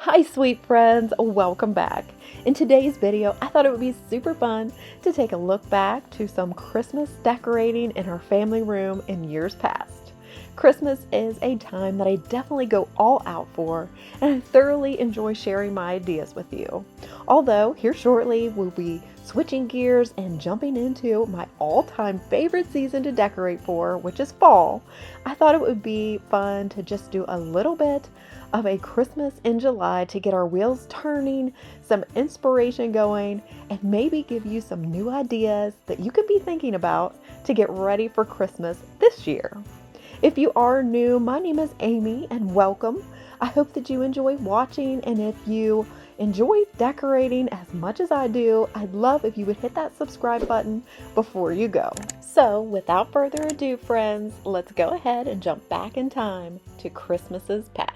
Hi sweet friends, welcome back. In today's video, I thought it would be super fun to take a look back to some Christmas decorating in our family room in years past. Christmas is a time that I definitely go all out for, and I thoroughly enjoy sharing my ideas with you. Although, here shortly, we'll be switching gears and jumping into my all-time favorite season to decorate for, which is fall. I thought it would be fun to just do a little bit of a Christmas in July to get our wheels turning, some inspiration going, and maybe give you some new ideas that you could be thinking about to get ready for Christmas this year. If you are new, my name is Amy and welcome. I hope that you enjoy watching, and if you enjoy decorating as much as I do, I'd love if you would hit that subscribe button before you go. So without further ado, friends, let's go ahead and jump back in time to Christmases past.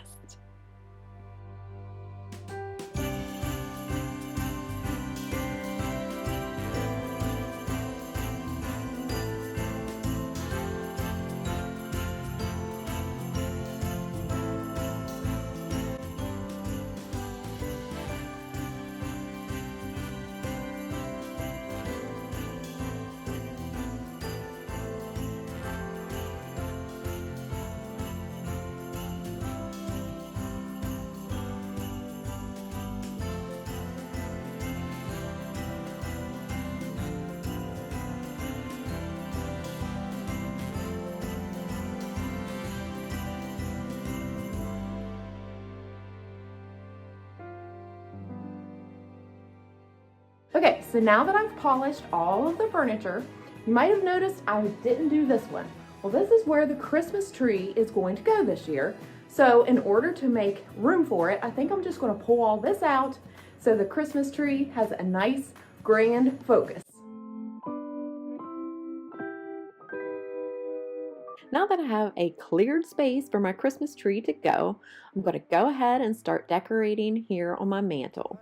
Okay, so now that I've polished all of the furniture, you might have noticed I didn't do this one. Well, this is where the Christmas tree is going to go this year. So in order to make room for it, I think I'm just going to pull all this out so the Christmas tree has a nice grand focus. Now that I have a cleared space for my Christmas tree to go, I'm going to go ahead and start decorating here on my mantle.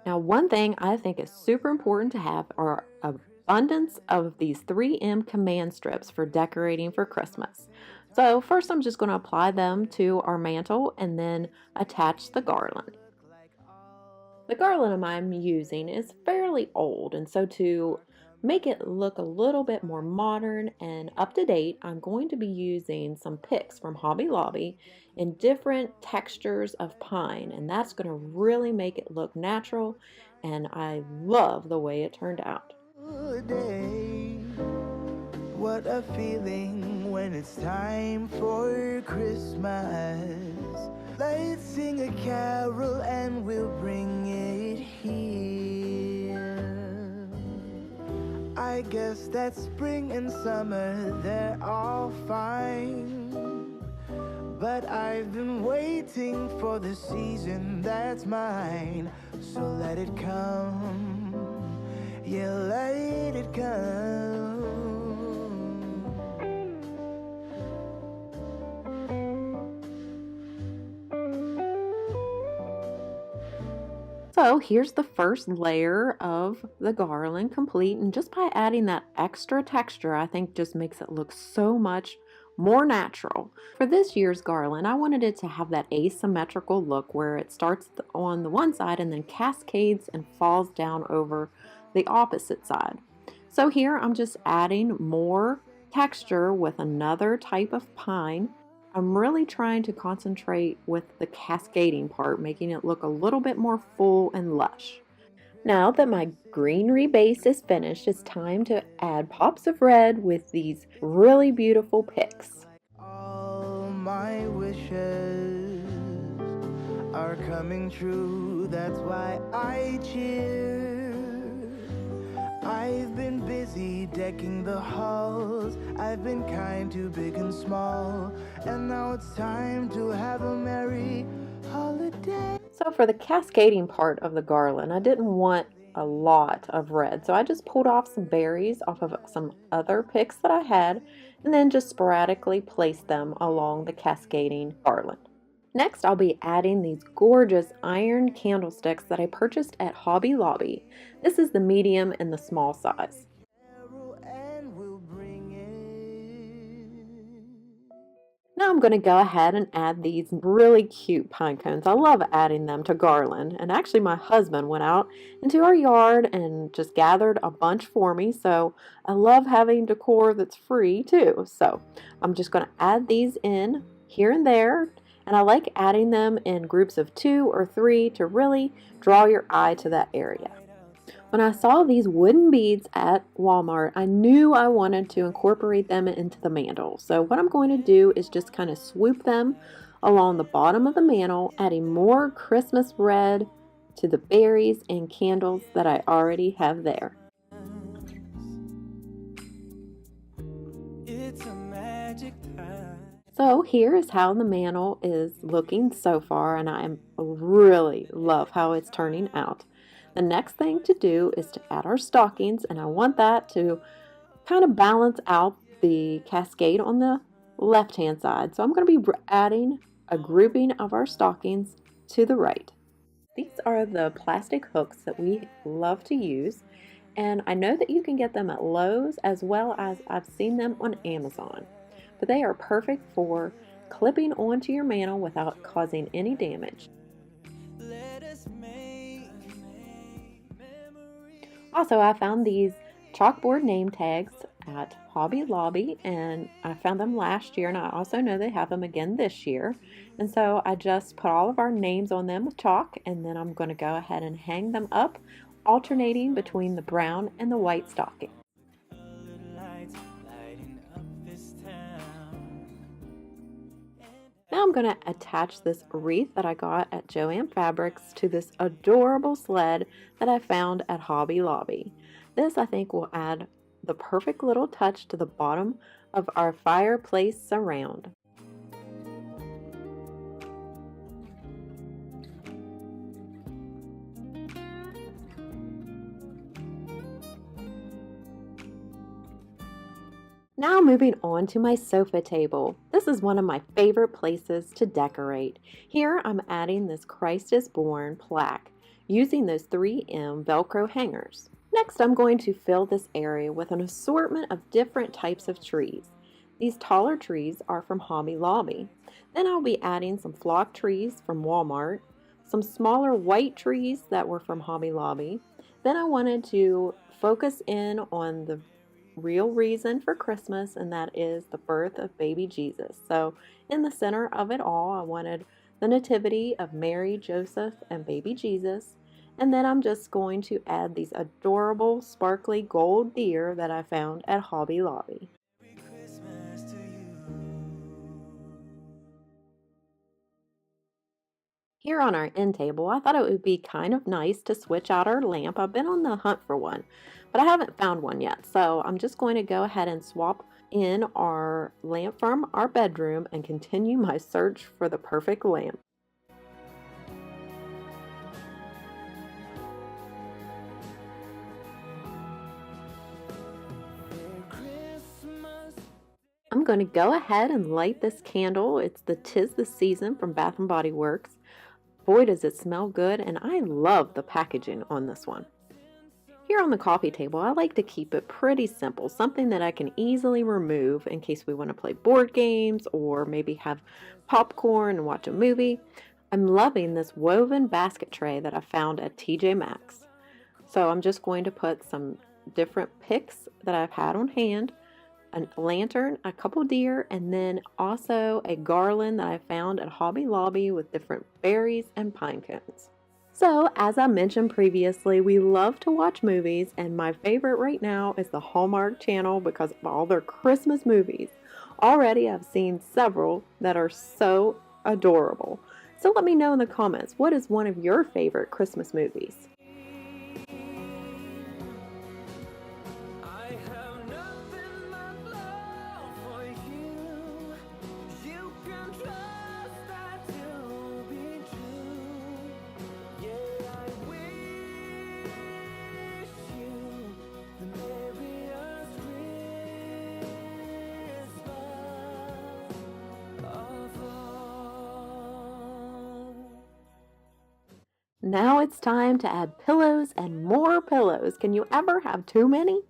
Now, one thing I think is super important to have are abundance of these 3M command strips for decorating for Christmas. So first I'm just going to apply them to our mantle and then attach the garland. The garland I'm using is fairly old, and so to make it look a little bit more modern and up to date, I'm going to be using some picks from Hobby Lobby in different textures of pine, and that's going to really make it look natural, and I love the way it turned out. What a feeling when it's time for Christmas. Let's sing a carol and we'll bring it here. I guess that spring and summer, they're all fine, but I've been waiting for the season that's mine. So let it come, yeah, let it come. So here's the first layer of the garland complete, and just by adding that extra texture, I think just makes it look so much more natural. For this year's garland, I wanted it to have that asymmetrical look where it starts on the one side and then cascades and falls down over the opposite side. So here I'm just adding more texture with another type of pine. I'm really trying to concentrate with the cascading part, making it look a little bit more full and lush. Now that my greenery base is finished, it's time to add pops of red with these really beautiful picks. All my wishes are coming true, that's why I cheer. I've been busy decking the halls, I've been kind to big and small, and now it's time to have a merry holiday. So for the cascading part of the garland, I didn't want a lot of red, so I just pulled off some berries off of some other picks that I had and then just sporadically placed them along the cascading garland. Next, I'll be adding these gorgeous iron candlesticks that I purchased at Hobby Lobby. This is the medium and the small size. Now I'm going to go ahead and add these really cute pine cones. I love adding them to Garland. And actually my husband went out into our yard and just gathered a bunch for me. So I love having decor that's free too. So I'm just going to add these in here and there. And I like adding them in groups of 2 or 3 to really draw your eye to that area. When I saw these wooden beads at Walmart, I knew I wanted to incorporate them into the mantle. So what I'm going to do is just kind of swoop them along the bottom of the mantle, adding more Christmas red to the berries and candles that I already have there. It's a magic time. So here is how the mantle is looking so far, and I really love how it's turning out. The next thing to do is to add our stockings, and I want that to kind of balance out the cascade on the left hand side. So I'm going to be adding a grouping of our stockings to the right. These are the plastic hooks that we love to use, and I know that you can get them at Lowe's as well as I've seen them on Amazon. But they are perfect for clipping onto your mantle without causing any damage. Also, I found these chalkboard name tags at Hobby Lobby, and I found them last year, and I also know they have them again this year. And so I just put all of our names on them with chalk, and then I'm going to go ahead and hang them up, alternating between the brown and the white stocking. Now I'm going to attach this wreath that I got at Joann Fabrics to this adorable sled that I found at Hobby Lobby. This, I think, will add the perfect little touch to the bottom of our fireplace surround. Now moving on to my sofa table. This is one of my favorite places to decorate. Here I'm adding this Christ is Born plaque using those 3M Velcro hangers. Next I'm going to fill this area with an assortment of different types of trees. These taller trees are from Hobby Lobby. Then I'll be adding some flock trees from Walmart, some smaller white trees that were from Hobby Lobby. Then I wanted to focus in on the real reason for Christmas, and that is the birth of baby Jesus. So in the center of it all, I wanted the nativity of Mary, Joseph, and baby Jesus. And then I'm just going to add these adorable sparkly gold deer that I found at Hobby Lobby. Here on our end table, I thought it would be kind of nice to switch out our lamp. I've been on the hunt for one, but I haven't found one yet. So I'm just going to go ahead and swap in our lamp from our bedroom and continue my search for the perfect lamp. I'm going to go ahead and light this candle. It's the 'Tis the Season from Bath & Body Works. Boy, does it smell good, and I love the packaging on this one. Here on the coffee table, I like to keep it pretty simple, something that I can easily remove in case we want to play board games or maybe have popcorn and watch a movie. I'm loving this woven basket tray that I found at TJ Maxx. So I'm just going to put some different picks that I've had on hand, a lantern, a couple deer, and then also a garland that I found at Hobby Lobby with different berries and pine cones. So, as I mentioned previously, we love to watch movies, and my favorite right now is the Hallmark Channel because of all their Christmas movies. Already I've seen several that are so adorable. So let me know in the comments, what is one of your favorite Christmas movies? Now it's time to add pillows and more pillows. Can you ever have too many?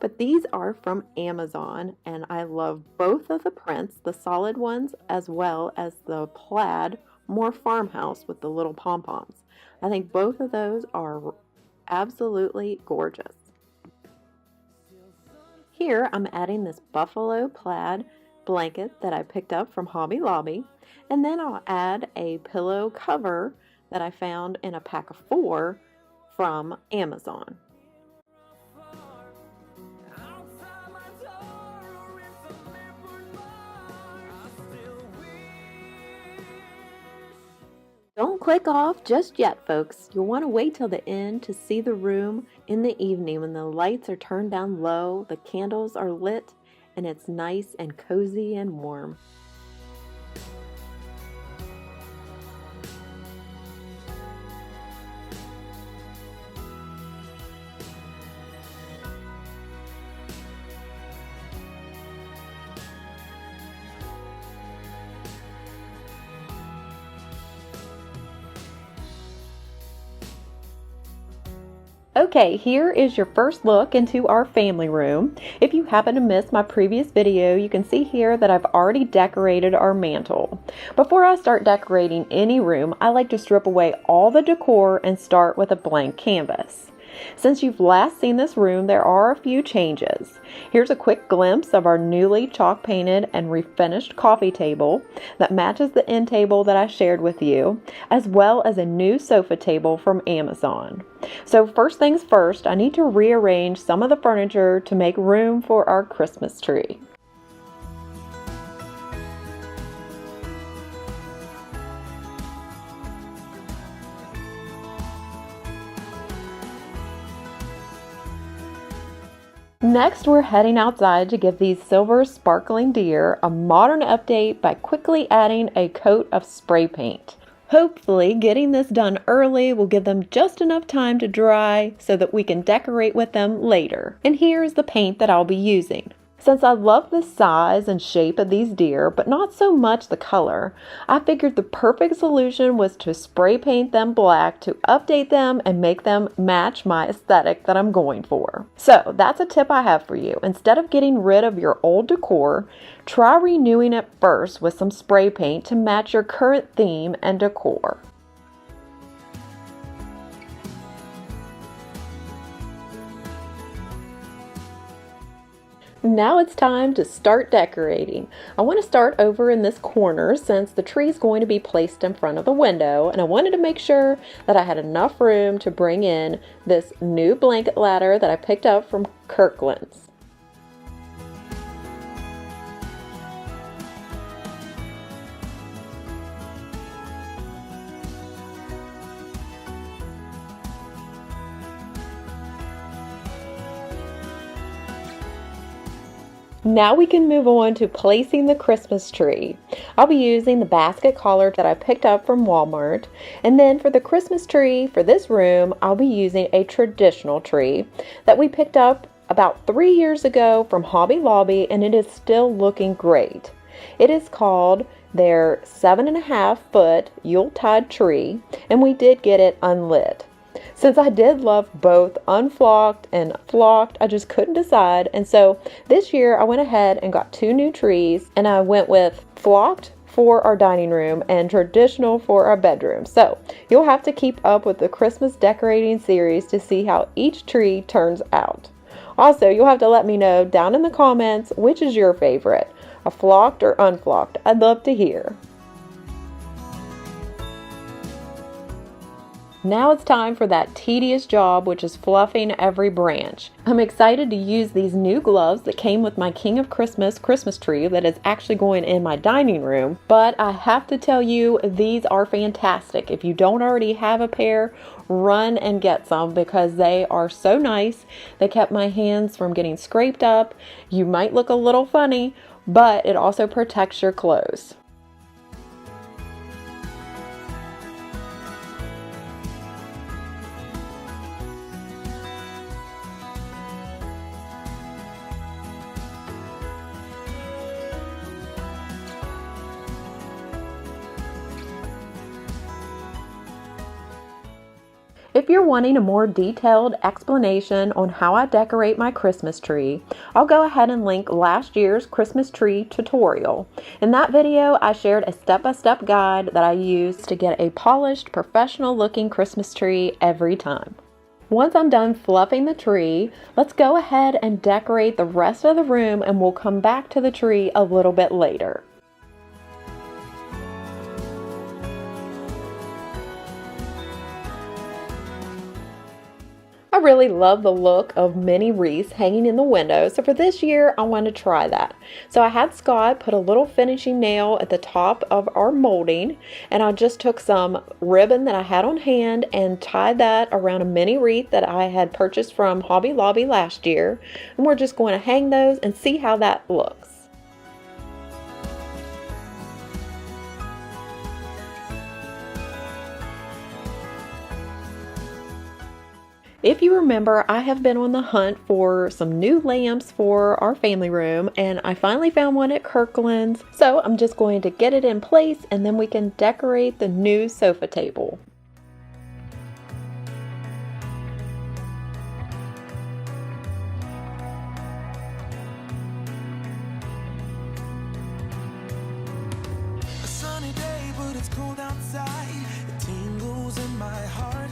but these are from Amazon, and I love both of the prints, the solid ones as well as the plaid, more farmhouse with the little pom-poms. I think both of those are absolutely gorgeous. Here I'm adding this buffalo plaid blanket that I picked up from Hobby Lobby, and then I'll add a pillow cover that I found in a pack of 4 from Amazon. Don't click off just yet, folks. You'll want to wait till the end to see the room in the evening when the lights are turned down low, the candles are lit, and it's nice and cozy and warm. Okay, here is your first look into our family room. If you happen to miss my previous video, you can see here that I've already decorated our mantle. Before I start decorating any room, I like to strip away all the decor and start with a blank canvas. Since you've last seen this room, there are a few changes. Here's a quick glimpse of our newly chalk painted and refinished coffee table that matches the end table that I shared with you, as well as a new sofa table from Amazon. So first things first, I need to rearrange some of the furniture to make room for our Christmas tree. Next, we're heading outside to give these silver sparkling deer a modern update by quickly adding a coat of spray paint. Hopefully, getting this done early will give them just enough time to dry so that we can decorate with them later. And here's the paint that I'll be using. Since I love the size and shape of these deer, but not so much the color, I figured the perfect solution was to spray paint them black to update them and make them match my aesthetic that I'm going for. So that's a tip I have for you. Instead of getting rid of your old decor, try renewing it first with some spray paint to match your current theme and decor. Now it's time to start decorating. I want to start over in this corner since the tree is going to be placed in front of the window, and I wanted to make sure that I had enough room to bring in this new blanket ladder that I picked up from Kirkland's. Now we can move on to placing the Christmas tree. I'll be using the basket collar that I picked up from Walmart. And then for the Christmas tree for this room, I'll be using a traditional tree that we picked up about 3 years ago from Hobby Lobby, and it is still looking great. It is called their 7.5-foot Yuletide tree, and we did get it unlit. Since I did love both unflocked and flocked, I just couldn't decide. And so this year I went ahead and got 2 new trees, and I went with flocked for our dining room and traditional for our bedroom. So you'll have to keep up with the Christmas decorating series to see how each tree turns out. Also, you'll have to let me know down in the comments which is your favorite, a flocked or unflocked. I'd love to hear. Now it's time for that tedious job, which is fluffing every branch. I'm excited to use these new gloves that came with my King of Christmas Christmas tree that is actually going in my dining room, but I have to tell you, these are fantastic. If you don't already have a pair, run and get some because they are so nice. They kept my hands from getting scraped up. You might look a little funny, but it also protects your clothes. If you're wanting a more detailed explanation on how I decorate my Christmas tree, I'll go ahead and link last year's Christmas tree tutorial. In that video, I shared a step-by-step guide that I use to get a polished, professional-looking Christmas tree every time. Once I'm done fluffing the tree, let's go ahead and decorate the rest of the room, and we'll come back to the tree a little bit later. I really love the look of mini wreaths hanging in the window, so for this year I want to try that. So I had Scott put a little finishing nail at the top of our molding, and I just took some ribbon that I had on hand and tied that around a mini wreath that I had purchased from Hobby Lobby last year, and we're just going to hang those and see how that looks. If you remember, I have been on the hunt for some new lamps for our family room, and I finally found one at Kirkland's. So I'm just going to get it in place, and then we can decorate the new sofa table. A sunny day, but it's cold outside. It tingles in my heart.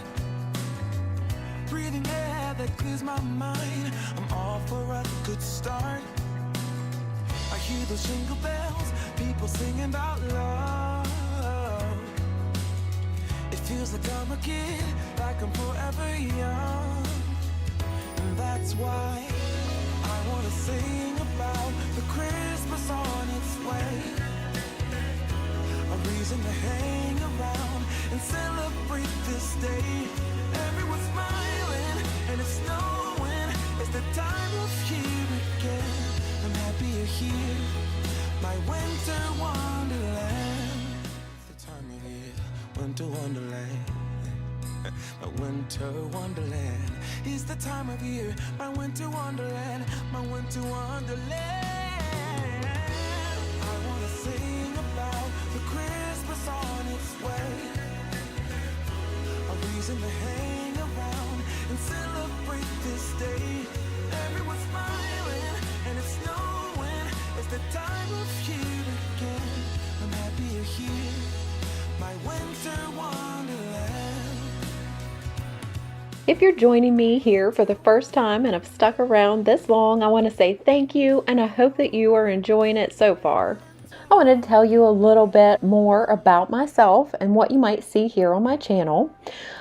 Breathing air that clears my mind. I'm off for a good start. I hear those jingle bells, people singing about love. It feels like I'm a kid, like I'm forever young. And that's why I wanna sing about the Christmas on its way. A reason to hang around and celebrate this day. Everyone's smiling and it's snowing. It's the time of year again. I'm happy you're here, my winter wonderland. It's the time of year, winter wonderland. My winter wonderland. It's the time of year, my winter wonderland. My winter wonderland. I wanna sing about the Christmas on its way. A reason to hang around and celebrate this day. Everyone's smiling and it's snowing. It's the time of year again. I'm happy you're here, my winter wonderland. If you're joining me here for the first time and have stuck around this long, I want to say thank you, and I hope that you are enjoying it so far. I wanted to tell you a little bit more about myself and what you might see here on my channel.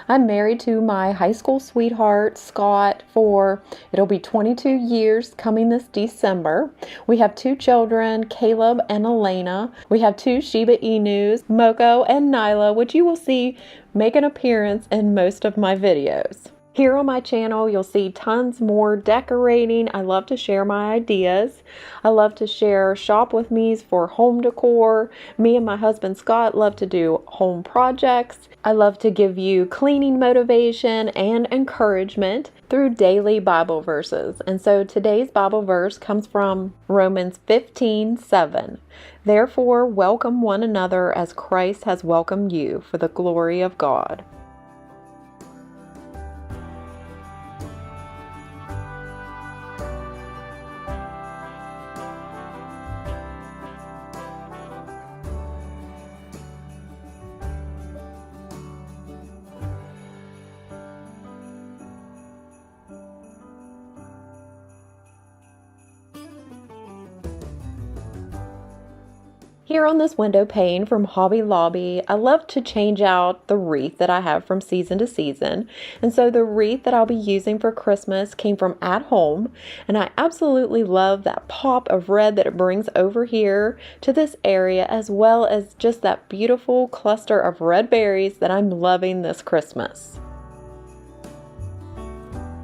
I'm married to my high school sweetheart, Scott, it'll be 22 years coming this December. We have 2 children, Caleb and Elena. We have 2 Shiba Inus, Moko and Nyla, which you will see make an appearance in most of my videos. Here on my channel, you'll see tons more decorating. I love to share my ideas. I love to share shop with me's for home decor. Me and my husband Scott love to do home projects. I love to give you cleaning motivation and encouragement through daily Bible verses. And so today's Bible verse comes from Romans 15:7. Therefore, welcome one another as Christ has welcomed you for the glory of God. Here on this window pane from Hobby Lobby, I love to change out the wreath that I have from season to season. And so the wreath that I'll be using for Christmas came from At Home. And I absolutely love that pop of red that it brings over here to this area, as well as just that beautiful cluster of red berries that I'm loving this Christmas.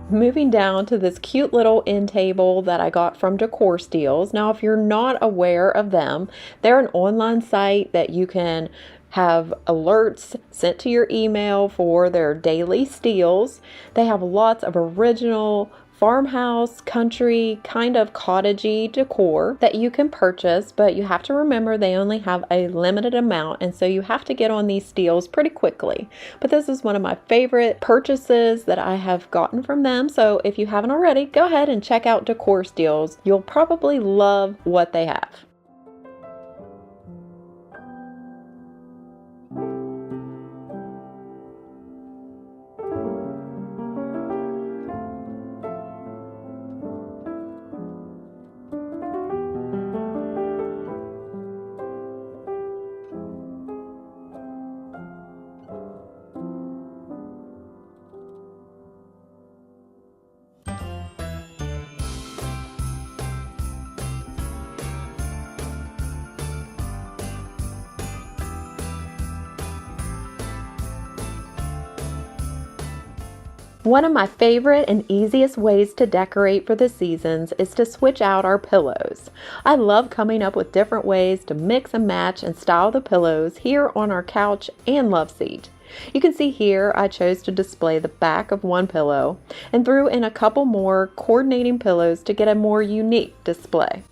Moving down to this cute little end table that I got from Decor Steals. Now, if you're not aware of them, they're an online site that you can have alerts sent to your email for their daily steals. They have lots of original farmhouse, country, kind of cottagey decor that you can purchase, but you have to remember they only have a limited amount, and so you have to get on these deals pretty quickly. But this is one of my favorite purchases that I have gotten from them, so if you haven't already, go ahead and check out Decor Steals. You'll probably love what they have. One of my favorite and easiest ways to decorate for the seasons is to switch out our pillows. I love coming up with different ways to mix and match and style the pillows here on our couch and love seat. You can see here I chose to display the back of one pillow and threw in a couple more coordinating pillows to get a more unique display.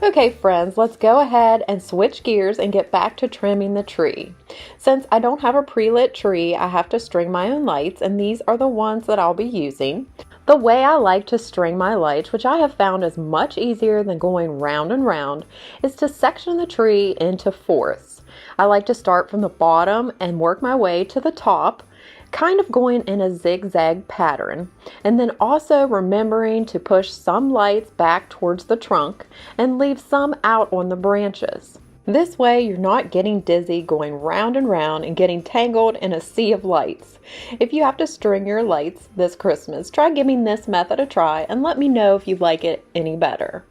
Okay friends, let's go ahead and switch gears and get back to trimming the tree. Since I don't have a pre-lit tree, I have to string my own lights, and these are the ones that I'll be using. The way I like to string my lights, which I have found is much easier than going round and round, is to section the tree into fourths. I like to start from the bottom and work my way to the top, kind of going in a zigzag pattern, and then also remembering to push some lights back towards the trunk and leave some out on the branches. This way you're not getting dizzy going round and round and getting tangled in a sea of lights. If you have to string your lights this Christmas, try giving this method a try and let me know if you like it any better.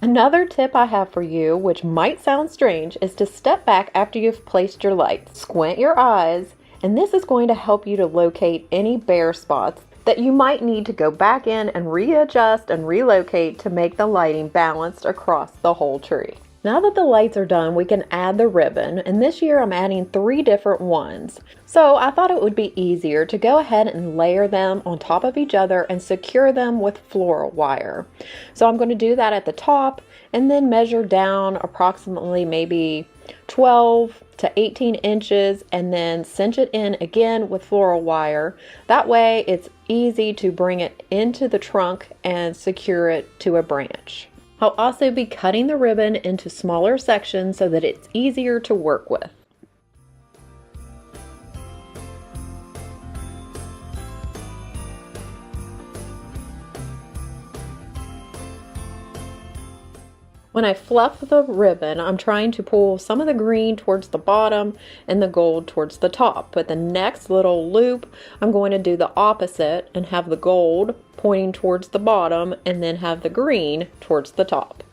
Another tip I have for you, which might sound strange, is to step back after you've placed your lights. Squint your eyes, and this is going to help you to locate any bare spots that you might need to go back in and readjust and relocate to make the lighting balanced across the whole tree. Now that the lights are done, we can add the ribbon, and this year I'm adding 3 different ones. So I thought it would be easier to go ahead and layer them on top of each other and secure them with floral wire. So I'm going to do that at the top and then measure down approximately maybe 12 to 18 inches and then cinch it in again with floral wire. That way it's easy to bring it into the trunk and secure it to a branch. I'll also be cutting the ribbon into smaller sections so that it's easier to work with. When I fluff the ribbon, I'm trying to pull some of the green towards the bottom and the gold towards the top. But the next little loop, I'm going to do the opposite and have the gold pointing towards the bottom and then have the green towards the top.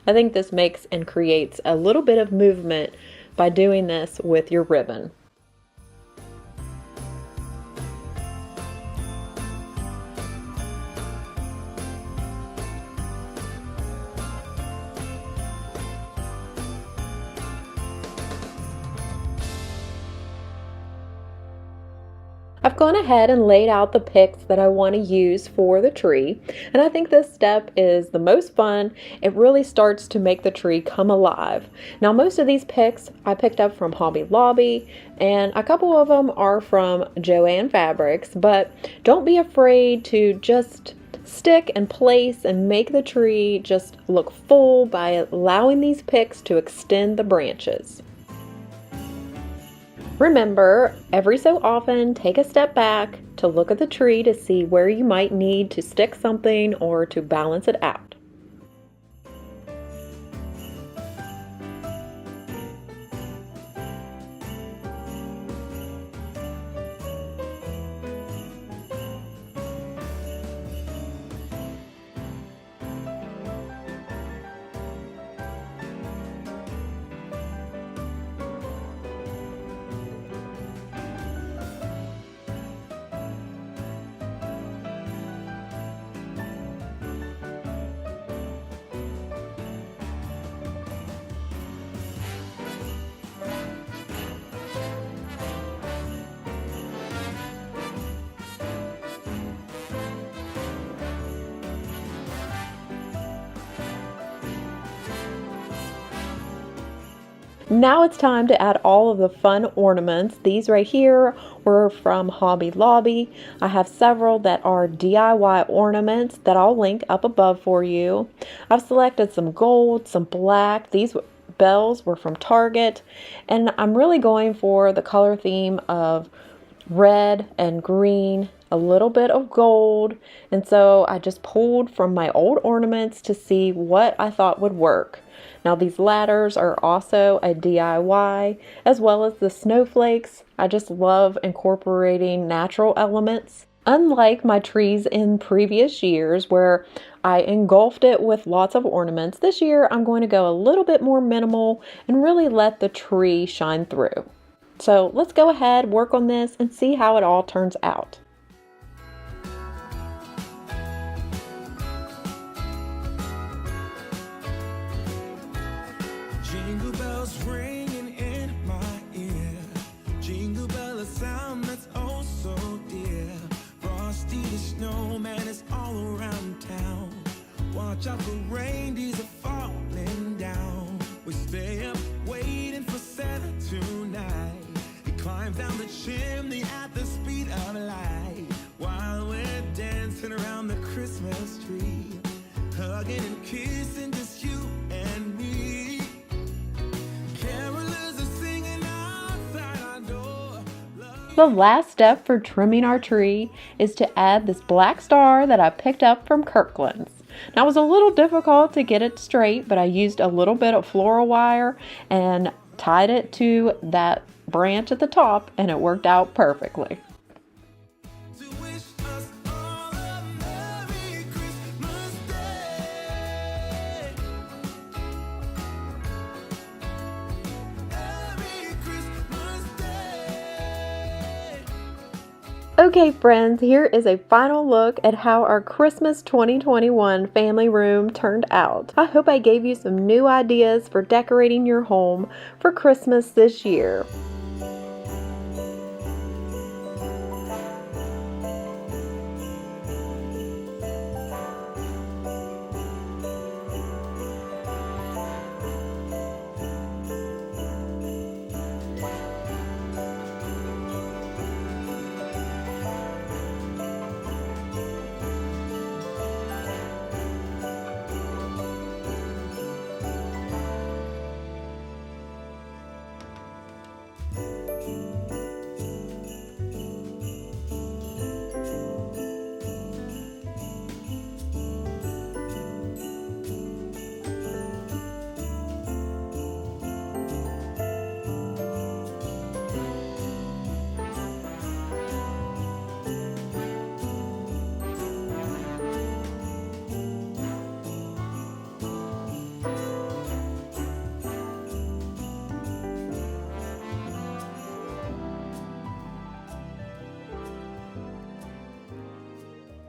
I think this makes and creates a little bit of movement by doing this with your ribbon. I've gone ahead and laid out the picks that I want to use for the tree, and I think this step is the most fun. It really starts to make the tree come alive. Now most of these picks I picked up from Hobby Lobby, and a couple of them are from Joann Fabrics, but don't be afraid to just stick and place and make the tree just look full by allowing these picks to extend the branches. Remember, every so often, take a step back to look at the tree to see where you might need to stick something or to balance it out. Now it's time to add all of the fun ornaments. These right here were from Hobby Lobby. I have several that are DIY ornaments that I'll link up above for you. I've selected some gold, some black. These bells were from Target, and I'm really going for the color theme of red and green, a little bit of gold, and so I just pulled from my old ornaments to see what I thought would work. Now these ladders are also a DIY, as well as the snowflakes. I just love incorporating natural elements. Unlike my trees in previous years where I engulfed it with lots of ornaments, this year I'm going to go a little bit more minimal and really let the tree shine through. So let's go ahead, work on this, and see how it all turns out. Jingle bells ringing in my ear. Jingle bell, a sound that's oh so dear. Frosty the snowman is all around town. Watch out for reindeers are falling down. We stay up waiting for Santa tonight. He climbs down the chimney at the speed of light, while we're dancing around the Christmas tree, hugging and kissing just you and me. The last step for trimming our tree is to add this black star that I picked up from Kirkland's. Now it was a little difficult to get it straight, but I used a little bit of floral wire and tied it to that branch at the top, and it worked out perfectly. Okay friends, here is a final look at how our Christmas 2021 family room turned out. I hope I gave you some new ideas for decorating your home for Christmas this year.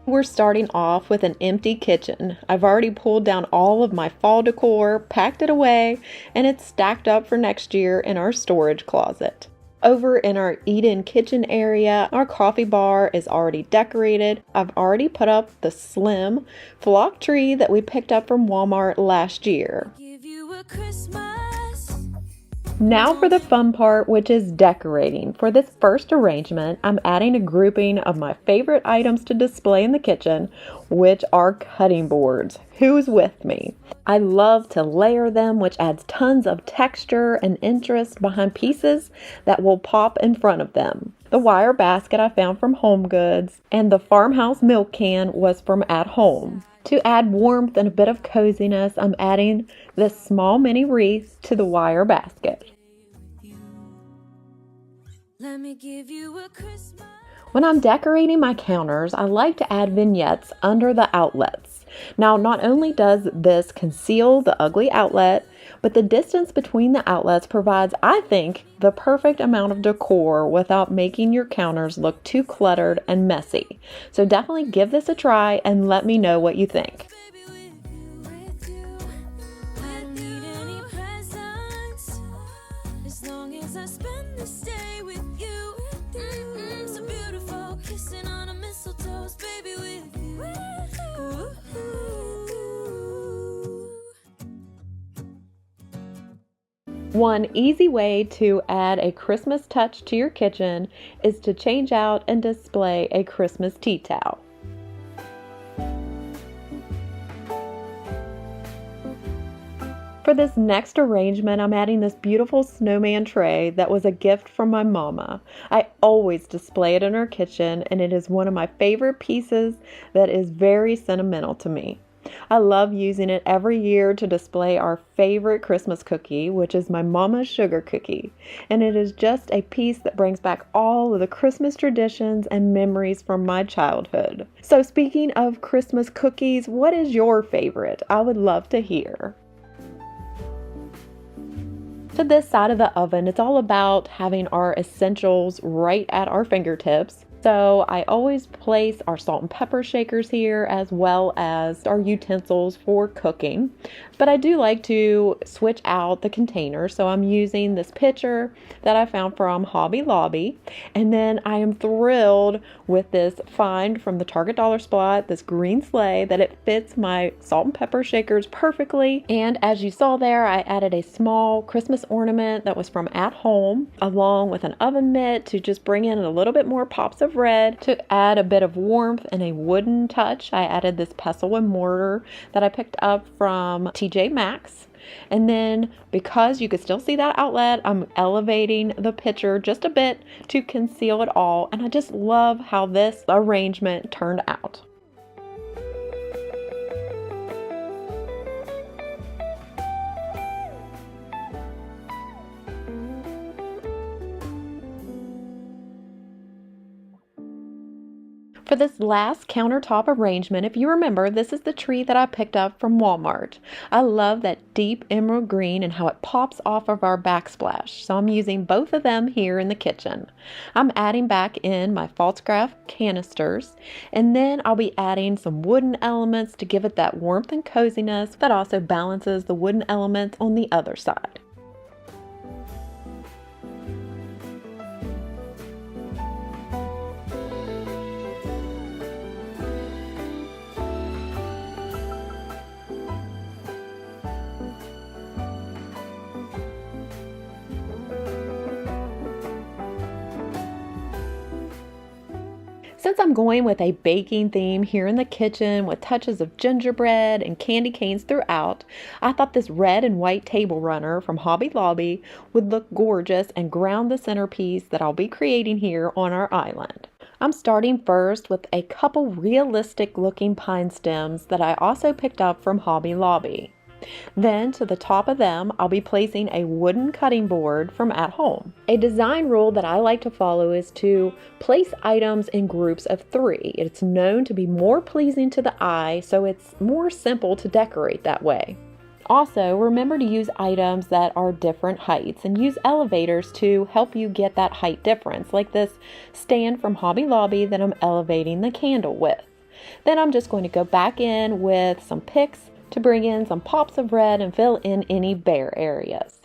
We're starting off with an empty kitchen. I've already pulled down all of my fall decor, packed it away, and it's stacked up for next year in our storage closet. Over in our eat-in kitchen area, our coffee bar is already decorated. I've already put up the slim flock tree that we picked up from Walmart last year. Now for the fun part, which is decorating. For this first arrangement, I'm adding a grouping of my favorite items to display in the kitchen, which are cutting boards. Who's with me? I love to layer them, which adds tons of texture and interest behind pieces that will pop in front of them. The wire basket I found from Home Goods, and the farmhouse milk can was from At Home. To add warmth and a bit of coziness, I'm adding this small mini wreath to the wire basket. Let me give you a Christmas. When I'm decorating my counters, I like to add vignettes under the outlets. Now, not only does this conceal the ugly outlet, but the distance between the outlets provides, I think, the perfect amount of decor without making your counters look too cluttered and messy. So definitely give this a try and let me know what you think. One easy way to add a Christmas touch to your kitchen is to change out and display a Christmas tea towel. For this next arrangement, I'm adding this beautiful snowman tray that was a gift from my mama. I always display it in our kitchen, and it is one of my favorite pieces that is very sentimental to me. I love using it every year to display our favorite Christmas cookie, which is my mama's sugar cookie. And it is just a piece that brings back all of the Christmas traditions and memories from my childhood. So speaking of Christmas cookies, what is your favorite? I would love to hear. To this side of the oven, it's all about having our essentials right at our fingertips. So I always place our salt and pepper shakers here as well as our utensils for cooking. But I do like to switch out the container. So I'm using this pitcher that I found from Hobby Lobby. And then I am thrilled with this find from the Target Dollar Spot, this green sleigh, that it fits my salt and pepper shakers perfectly. And as you saw there, I added a small Christmas ornament that was from At Home, along with an oven mitt to just bring in a little bit more pops of red. To add a bit of warmth and a wooden touch, I added this pestle and mortar that I picked up from TJ Maxx. And then, because you could still see that outlet, I'm elevating the pitcher just a bit to conceal it all. And I just love how this arrangement turned out. For this last countertop arrangement, if you remember, this is the tree that I picked up from Walmart. I love that deep emerald green and how it pops off of our backsplash. So I'm using both of them here in the kitchen. I'm adding back in my false-craft canisters, and then I'll be adding some wooden elements to give it that warmth and coziness that also balances the wooden elements on the other side. Since I'm going with a baking theme here in the kitchen with touches of gingerbread and candy canes throughout, I thought this red and white table runner from Hobby Lobby would look gorgeous and ground the centerpiece that I'll be creating here on our island. I'm starting first with a couple realistic looking pine stems that I also picked up from Hobby Lobby. Then to the top of them, I'll be placing a wooden cutting board from At Home. A design rule that I like to follow is to place items in groups of 3. It's known to be more pleasing to the eye, so it's more simple to decorate that way. Also, remember to use items that are different heights and use elevators to help you get that height difference, like this stand from Hobby Lobby that I'm elevating the candle with. Then I'm just going to go back in with some picks to bring in some pops of red and fill in any bare areas.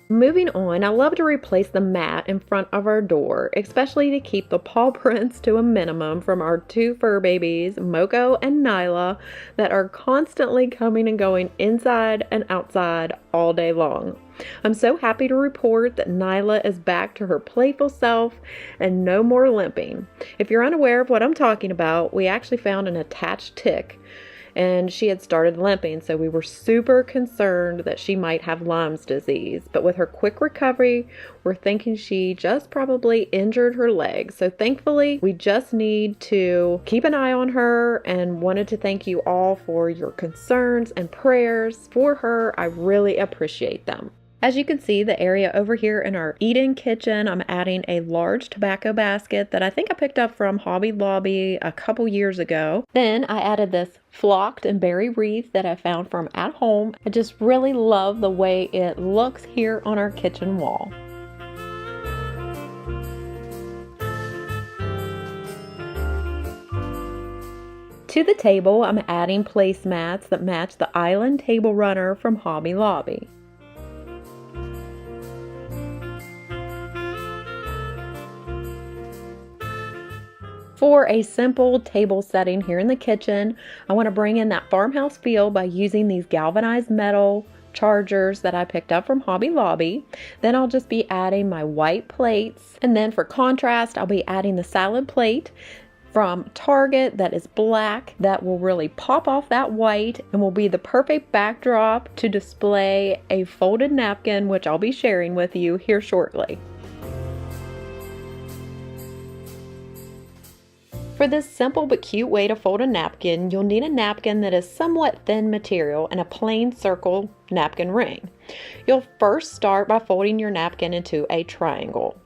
Moving on, I love to replace the mat in front of our door, especially to keep the paw prints to a minimum from our 2 fur babies, Moko and Nyla, that are constantly coming and going inside and outside all day long. I'm so happy to report that Nyla is back to her playful self and no more limping. If you're unaware of what I'm talking about, we actually found an attached tick and she had started limping, so we were super concerned that she might have Lyme's disease. But with her quick recovery, we're thinking she just probably injured her leg. So thankfully, we just need to keep an eye on her, and wanted to thank you all for your concerns and prayers for her. I really appreciate them. As you can see, the area over here in our eat-in kitchen, I'm adding a large tobacco basket that I think I picked up from Hobby Lobby a couple years ago. Then I added this flocked and berry wreath that I found from at home. I just really love the way it looks here on our kitchen wall. To the table, I'm adding placemats that match the island table runner from Hobby Lobby. For a simple table setting here in the kitchen, I want to bring in that farmhouse feel by using these galvanized metal chargers that I picked up from Hobby Lobby. Then I'll just be adding my white plates. And then for contrast, I'll be adding the salad plate from Target that is black that will really pop off that white and will be the perfect backdrop to display a folded napkin, which I'll be sharing with you here shortly. For this simple but cute way to fold a napkin, you'll need a napkin that is somewhat thin material and a plain circle napkin ring. You'll first start by folding your napkin into a triangle.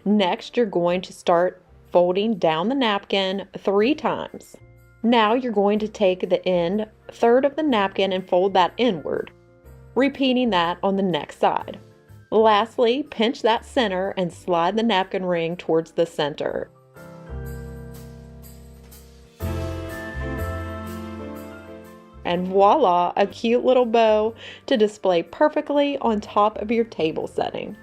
Next, you're going to start folding down the napkin 3 times. Now you're going to take the end third of the napkin and fold that inward, repeating that on the next side. Lastly, pinch that center and slide the napkin ring towards the center. And voila, a cute little bow to display perfectly on top of your table setting.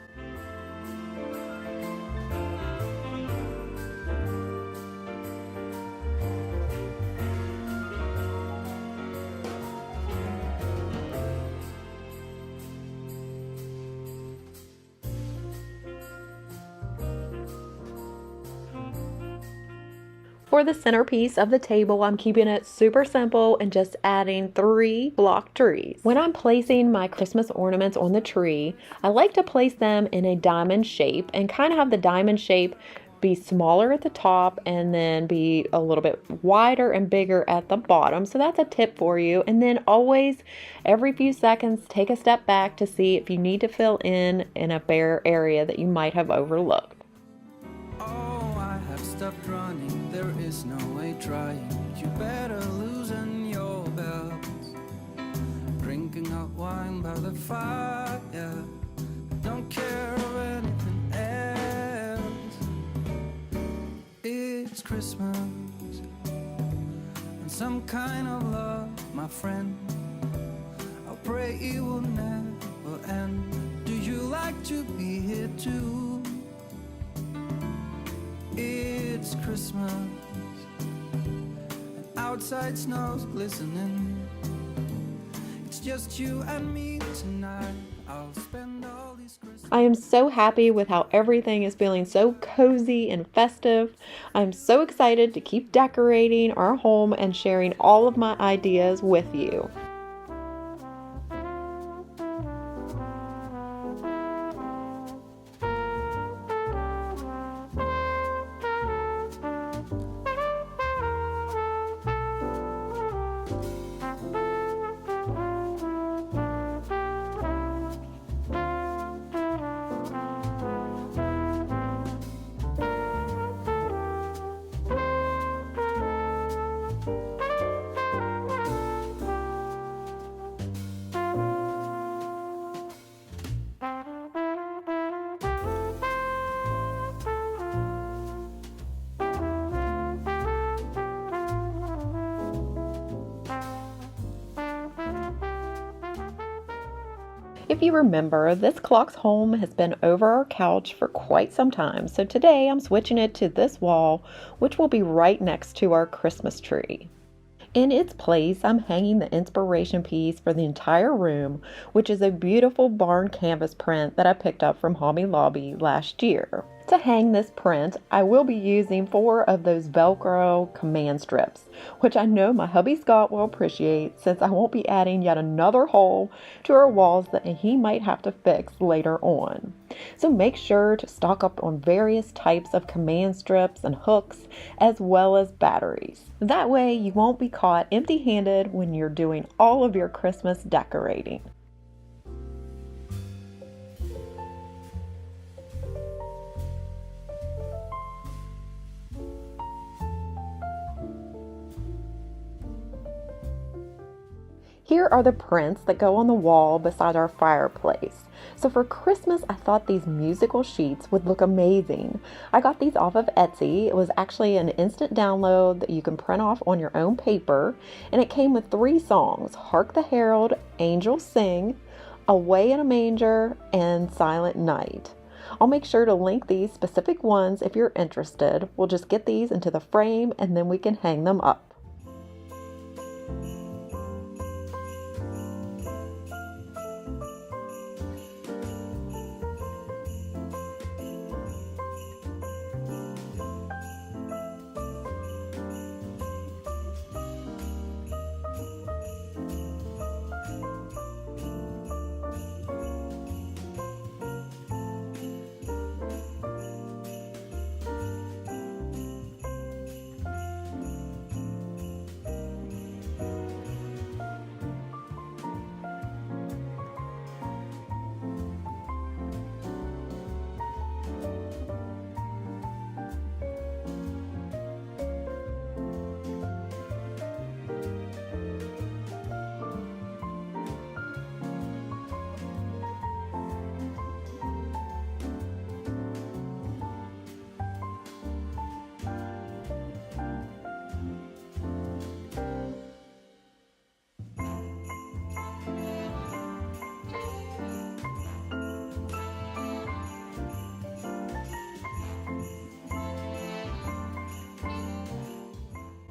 For the centerpiece of the table, I'm keeping it super simple and just adding 3 block trees. When I'm placing my Christmas ornaments on the tree, I like to place them in a diamond shape and kind of have the diamond shape be smaller at the top and then be a little bit wider and bigger at the bottom. So that's a tip for you. And then always, every few seconds, take a step back to see if you need to fill in a bare area that you might have overlooked. Stopped running, there is no way trying. You better loosen your belts. Drinking hot wine by the fire, don't care of anything else. It's Christmas and some kind of love, my friend. I'll pray it will never end. Do you like to be here too? It's Christmas and outside snow's glistening. It's just you and me tonight. I'll spend all these Christmas. I am so happy with how everything is feeling so cozy and festive. I'm so excited to keep decorating our home and sharing all of my ideas with you. If you remember, this clock's home has been over our couch for quite some time, so today I'm switching it to this wall, which will be right next to our Christmas tree. In its place, I'm hanging the inspiration piece for the entire room, which is a beautiful barn canvas print that I picked up from Hobby Lobby last year. To hang this print, I will be using 4 of those Velcro command strips, which I know my hubby Scott will appreciate since I won't be adding yet another hole to our walls that he might have to fix later on. So make sure to stock up on various types of command strips and hooks, as well as batteries. That way you won't be caught empty-handed when you're doing all of your Christmas decorating. Here are the prints that go on the wall beside our fireplace. So for Christmas, I thought these musical sheets would look amazing. I got these off of Etsy. It was actually an instant download that you can print off on your own paper, and it came with 3 songs: Hark the Herald, Angels Sing, Away in a Manger, and Silent Night. I'll make sure to link these specific ones if you're interested. We'll just get these into the frame and then we can hang them up.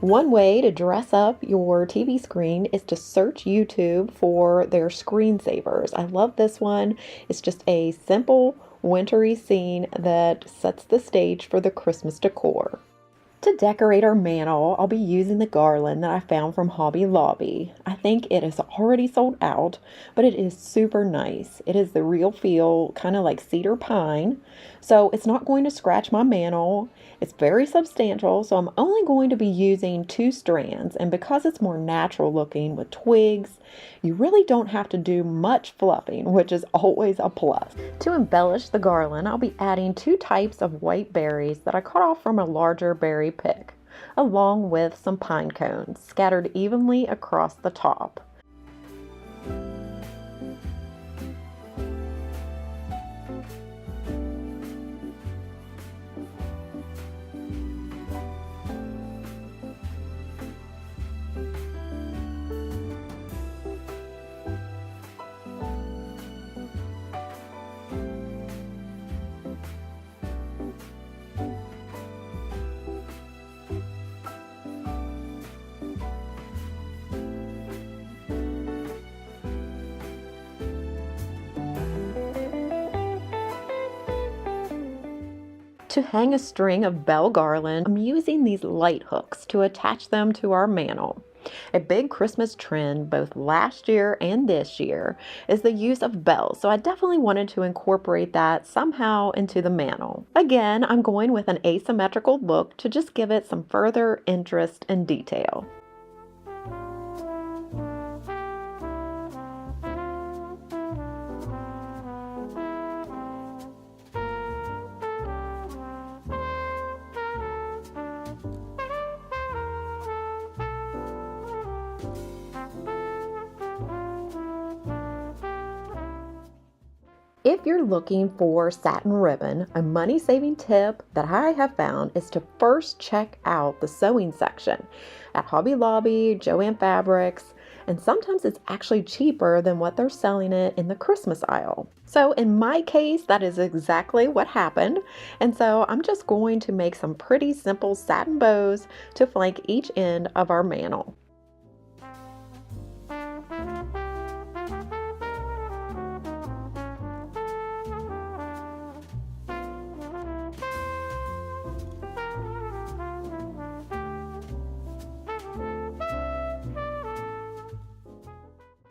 One way to dress up your TV screen is to search YouTube for their screensavers. I love this one. It's just a simple wintry scene that sets the stage for the Christmas decor. To decorate our mantle, I'll be using the garland that I found from Hobby Lobby. I think it is already sold out, but it is super nice. It is the real feel, kind of like cedar pine, so it's not going to scratch my mantle. It's very substantial, so I'm only going to be using 2 strands, and because it's more natural looking with twigs, you really don't have to do much fluffing, which is always a plus. To embellish the garland, I'll be adding 2 types of white berries that I cut off from a larger berry pick, along with some pine cones scattered evenly across the top. To hang a string of bell garland, I'm using these light hooks to attach them to our mantle. A big Christmas trend both last year and this year is the use of bells, so I definitely wanted to incorporate that somehow into the mantle. Again, I'm going with an asymmetrical look to just give it some further interest and detail. If you're looking for satin ribbon, a money-saving tip that I have found is to first check out the sewing section at Hobby Lobby, Joann Fabrics, and sometimes it's actually cheaper than what they're selling it in the Christmas aisle. So in my case, that is exactly what happened. And so I'm just going to make some pretty simple satin bows to flank each end of our mantle.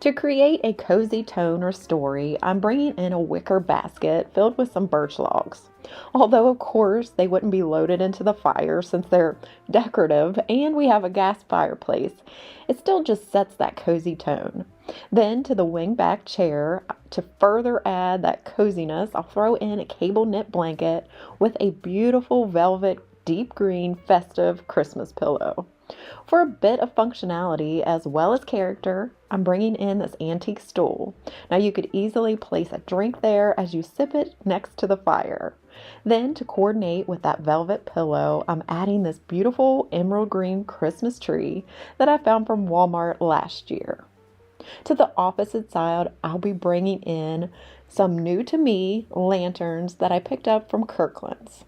To create a cozy tone or story, I'm bringing in a wicker basket filled with some birch logs. Although, of course, they wouldn't be loaded into the fire since they're decorative and we have a gas fireplace, it still just sets that cozy tone. Then to the wing-back chair, to further add that coziness, I'll throw in a cable knit blanket with a beautiful velvet deep green festive Christmas pillow. For a bit of functionality as well as character, I'm bringing in this antique stool. Now you could easily place a drink there as you sip it next to the fire. Then to coordinate with that velvet pillow, I'm adding this beautiful emerald green Christmas tree that I found from Walmart last year. To the opposite side, I'll be bringing in some new to me lanterns that I picked up from Kirkland's.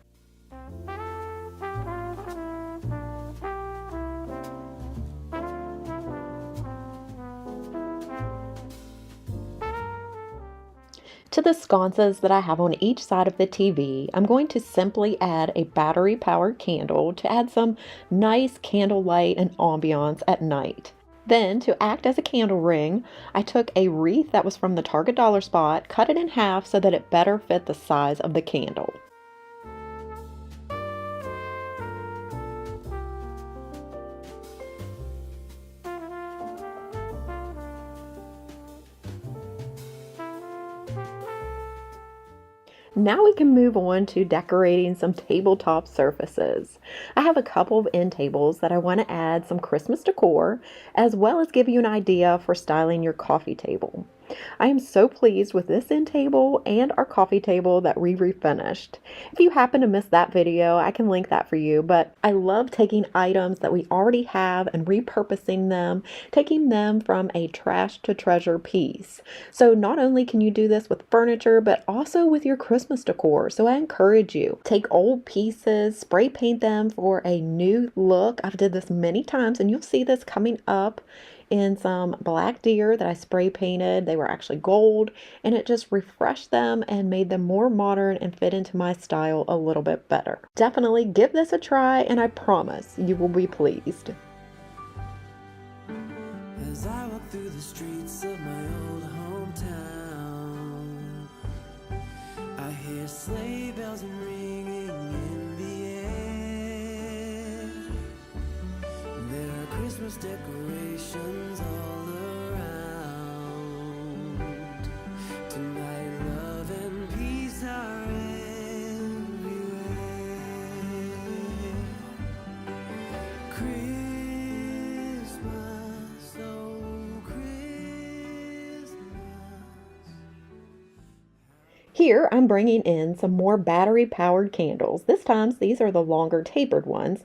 To the sconces that I have on each side of the TV, I'm going to simply add a battery-powered candle to add some nice candlelight and ambiance at night. Then, to act as a candle ring, I took a wreath that was from the Target dollar spot, cut it in half so that it better fit the size of the candle. Now we can move on to decorating some tabletop surfaces. I have a couple of end tables that I want to add some Christmas decor, as well as give you an idea for styling your coffee table. I am so pleased with this end table and our coffee table that we refinished. If you happen to miss that video, I can link that for you, but I love taking items that we already have and repurposing them, taking them from a trash to treasure piece. So not only can you do this with furniture, but also with your Christmas decor. So I encourage you, take old pieces, spray paint them for a new look. I've did this many times and you'll see this coming up in some black deer that I spray painted. They were actually gold, and it just refreshed them and made them more modern and fit into my style a little bit better. Definitely give this a try, and I promise you will be pleased. As I walk through the streets of my old hometown, I hear sleigh bells ringing in the air. There are Christmas decorations all around. Tonight love and peace are everywhere. Christmas, oh Christmas. Here I'm bringing in some more battery-powered candles. This time these are the longer tapered ones,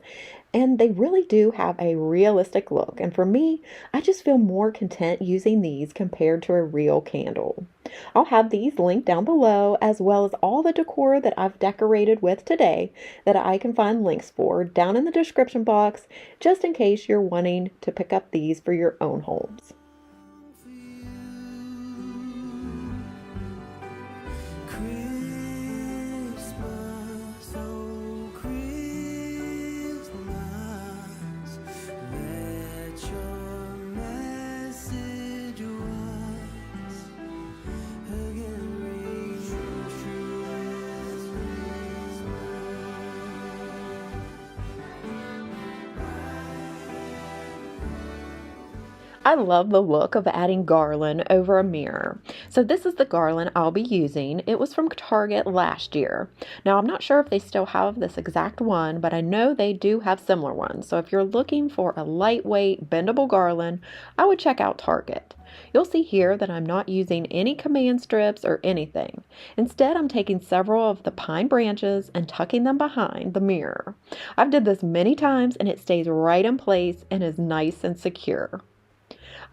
and they really do have a realistic look. And for me, I just feel more content using these compared to a real candle. I'll have these linked down below, as well as all the decor that I've decorated with today that I can find links for down in the description box, just in case you're wanting to pick up these for your own homes. I love the look of adding garland over a mirror. So this is the garland I'll be using. It was from Target last year. Now I'm not sure if they still have this exact one, but I know they do have similar ones. So if you're looking for a lightweight, bendable garland, I would check out Target. You'll see here that I'm not using any command strips or anything. Instead, I'm taking several of the pine branches and tucking them behind the mirror. I've did this many times and it stays right in place and is nice and secure.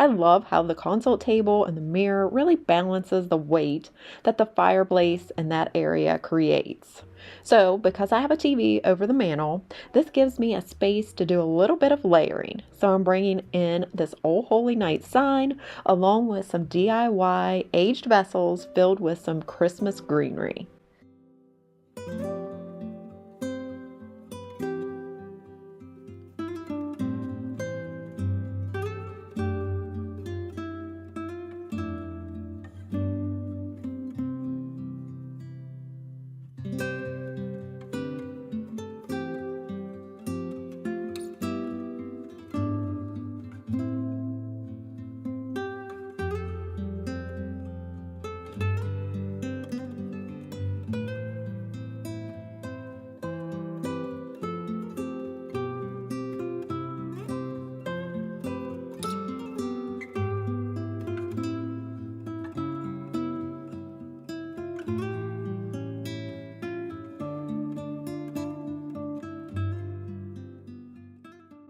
I love how the console table and the mirror really balances the weight that the fireplace in that area creates. So because I have a TV over the mantle, this gives me a space to do a little bit of layering. So I'm bringing in this Old Holy Night sign along with some DIY aged vessels filled with some Christmas greenery.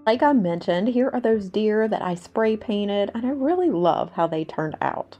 Like I mentioned, here are those deer that I spray painted, and I really love how they turned out.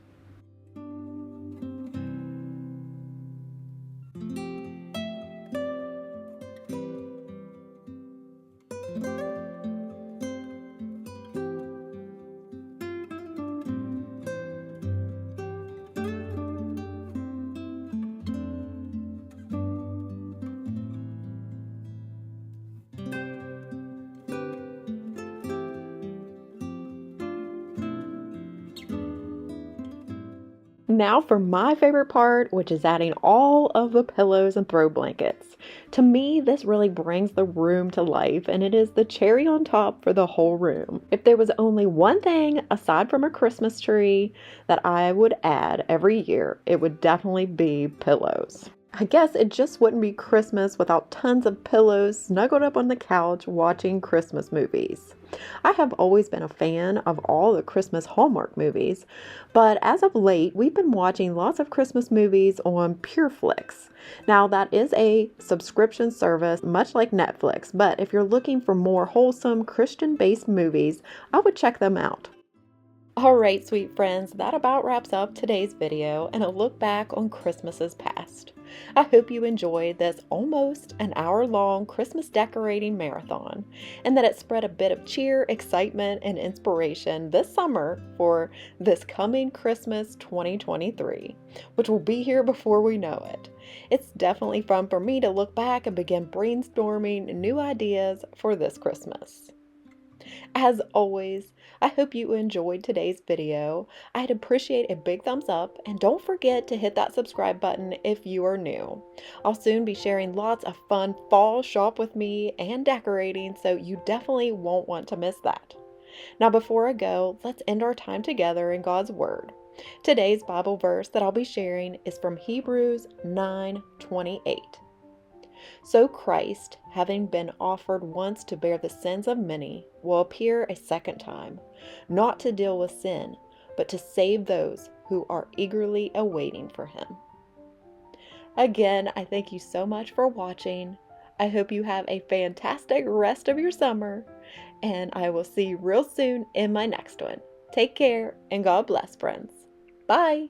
Now for my favorite part, which is adding all of the pillows and throw blankets. To me, this really brings the room to life, and it is the cherry on top for the whole room. If there was only one thing aside from a Christmas tree that I would add every year, it would definitely be pillows. I guess it just wouldn't be Christmas without tons of pillows snuggled up on the couch watching Christmas movies. I have always been a fan of all the Christmas Hallmark movies, but as of late, we've been watching lots of Christmas movies on PureFlix. Now, that is a subscription service, much like Netflix, but if you're looking for more wholesome Christian-based movies, I would check them out. Alright, sweet friends, that about wraps up today's video and a look back on Christmases past. I hope you enjoyed this almost an hour-long Christmas decorating marathon and that it spread a bit of cheer, excitement, and inspiration this summer for this coming Christmas 2023, which will be here before we know it. It's definitely fun for me to look back and begin brainstorming new ideas for this Christmas. As always, I hope you enjoyed today's video. I'd appreciate a big thumbs up, and don't forget to hit that subscribe button if you are new. I'll soon be sharing lots of fun fall shop with me and decorating, so you definitely won't want to miss that. Now before I go, let's end our time together in God's Word. Today's Bible verse that I'll be sharing is from Hebrews 9:28. So Christ, having been offered once to bear the sins of many, will appear a second time, not to deal with sin, but to save those who are eagerly awaiting for him. Again, I thank you so much for watching. I hope you have a fantastic rest of your summer, and I will see you real soon in my next one. Take care, and God bless, friends. Bye!